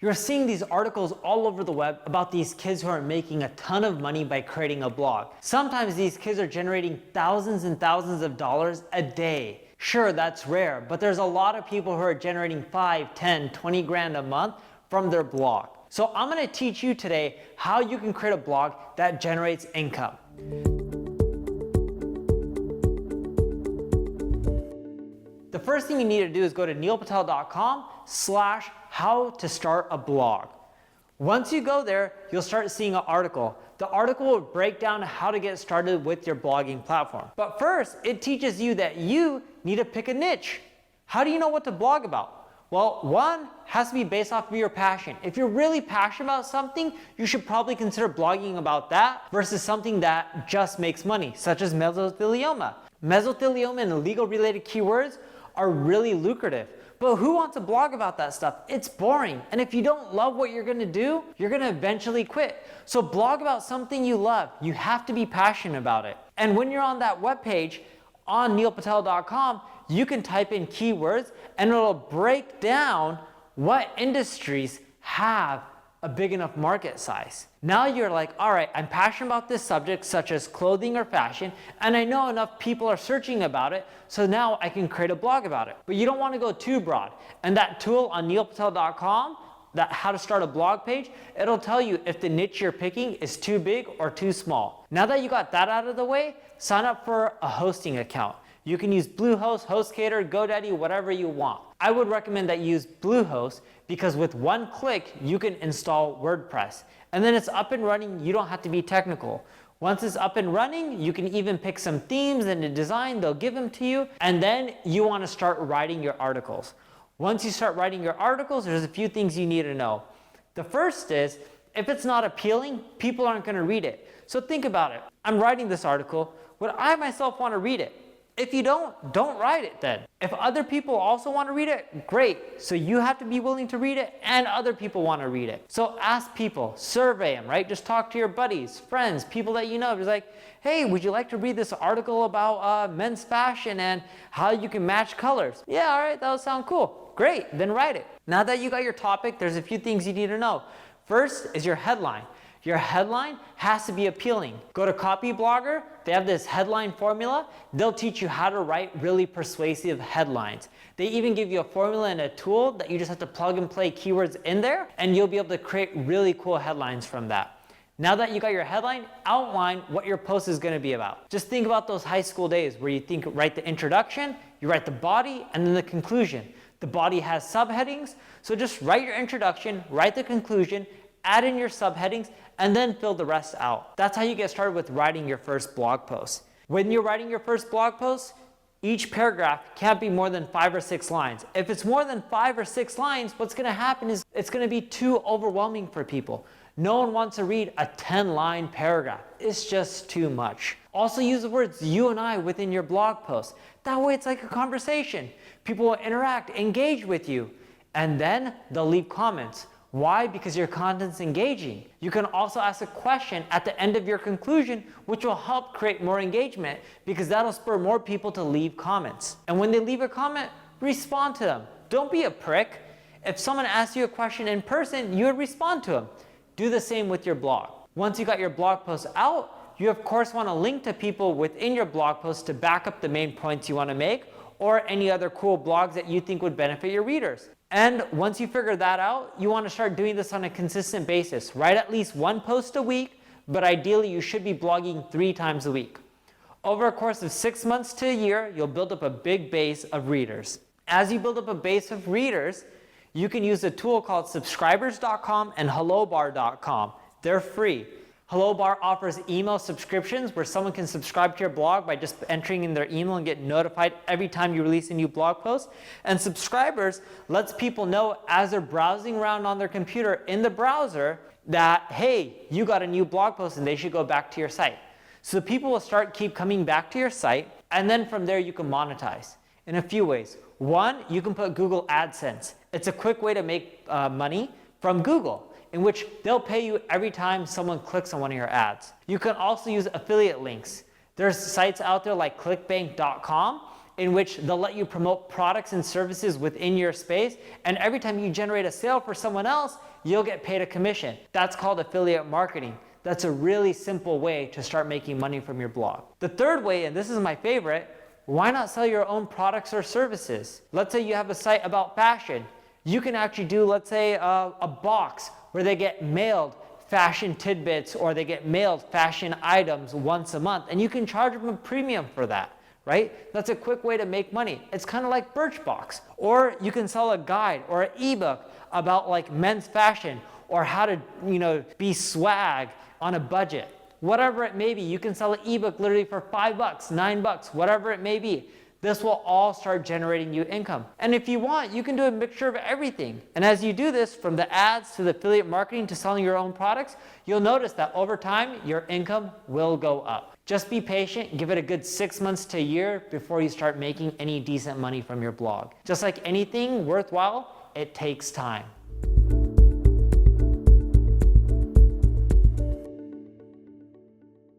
You're seeing these articles all over the web about these kids who are making a ton of money by creating a blog. Sometimes these kids are generating thousands and thousands of dollars a day. Sure, that's rare, but there's a lot of people who are generating 5, 10, 20 grand a month from their blog. So I'm going to teach you today how you can create a blog that generates income. The first thing you need to do is go to neilpatel.com/how to start a blog. Once you go there, you'll start seeing an article. The article will break down how to get started with your blogging platform. But first, it teaches you that you need to pick a niche. How do you know what to blog about? Well, one has to be based off of your passion. If you're really passionate about something, you should probably consider blogging about that versus something that just makes money, such as mesothelioma. Mesothelioma and legal related keywords are really lucrative. But who wants to blog about that stuff? It's boring. And if you don't love what you're gonna do, you're gonna eventually quit. So blog about something you love. You have to be passionate about it. And when you're on that webpage on neilpatel.com, you can type in keywords and it'll break down what industries have a big enough market size. Now you're like, all right, I'm passionate about this subject such as clothing or fashion, and I know enough people are searching about it, so now I can create a blog about it. But you don't want to go too broad. And that tool on neilpatel.com, that how to start a blog page, it'll tell you if the niche you're picking is too big or too small. Now that you got that out of the way, sign up for a hosting account. You can use Bluehost, HostGator, GoDaddy, whatever you want. I would recommend that you use Bluehost because with one click, you can install WordPress. And then it's up and running, you don't have to be technical. Once it's up and running, you can even pick some themes and a design, they'll give them to you. And then you want to start writing your articles. Once you start writing your articles, there's a few things you need to know. The first is, if it's not appealing, people aren't going to read it. So think about it. I'm writing this article, would I myself want to read it? If you don't write it then. If other people also want to read it, great. So you have to be willing to read it and other people want to read it. So ask people, survey them, right? Just talk to your buddies, friends, people that you know. Just like, hey, would you like to read this article about men's fashion and how you can match colors? Yeah, all right, that'll sound cool. Great, then write it. Now that you got your topic, there's a few things you need to know. First is your headline. Your headline has to be appealing. Go to Copyblogger, they have this headline formula. They'll teach you how to write really persuasive headlines. They even give you a formula and a tool that you just have to plug and play keywords in there, and you'll be able to create really cool headlines from that. Now that you got your headline, outline what your post is gonna be about. Just think about those high school days where you write the introduction, you write the body, and then the conclusion. The body has subheadings, so just write your introduction, write the conclusion, add in your subheadings, and then fill the rest out. That's how you get started with writing your first blog post. When you're writing your first blog post, each paragraph can't be more than 5 or 6 lines. If it's more than 5 or 6 lines, what's gonna happen is it's gonna be too overwhelming for people. No one wants to read a 10-line paragraph. It's just too much. Also use the words you and I within your blog post. That way it's like a conversation. People will interact, engage with you, and then they'll leave comments. Why? Because your content's engaging. You can also ask a question at the end of your conclusion, which will help create more engagement because that'll spur more people to leave comments. And when they leave a comment, respond to them. Don't be a prick. If someone asks you a question in person, you would respond to them. Do the same with your blog. Once you got your blog post out, you of course want to link to people within your blog post to back up the main points you want to make or any other cool blogs that you think would benefit your readers. And once you figure that out, you want to start doing this on a consistent basis. Write at least 1 post a week, but ideally you should be blogging 3 times a week. Over a course of 6 months to a year, you'll build up a big base of readers. As you build up a base of readers, you can use a tool called subscribers.com and hellobar.com. They're free. HelloBar offers email subscriptions where someone can subscribe to your blog by just entering in their email and get notified every time you release a new blog post. And Subscribers lets people know as they're browsing around on their computer in the browser that, hey, you got a new blog post and they should go back to your site. So people will keep coming back to your site, and then from there you can monetize in a few ways. One, you can put Google AdSense. It's a quick way to make money from Google, in which they'll pay you every time someone clicks on one of your ads. You can also use affiliate links. There's sites out there like clickbank.com, in which they'll let you promote products and services within your space, and every time you generate a sale for someone else, you'll get paid a commission. That's called affiliate marketing. That's a really simple way to start making money from your blog. The third way, and this is my favorite, why not sell your own products or services? Let's say you have a site about fashion. You can actually do, let's say, a box where they get mailed fashion tidbits or they get mailed fashion items once a month, and you can charge them a premium for that, right? That's a quick way to make money. It's kind of like Birchbox. Or you can sell a guide or an ebook about like men's fashion or how to, be swag on a budget. Whatever it may be, you can sell an ebook literally for $5, $9, whatever it may be. This will all start generating you income. And if you want, you can do a mixture of everything. And as you do this, from the ads to the affiliate marketing to selling your own products, you'll notice that over time, your income will go up. Just be patient, give it a good 6 months to a year before you start making any decent money from your blog. Just like anything worthwhile, it takes time.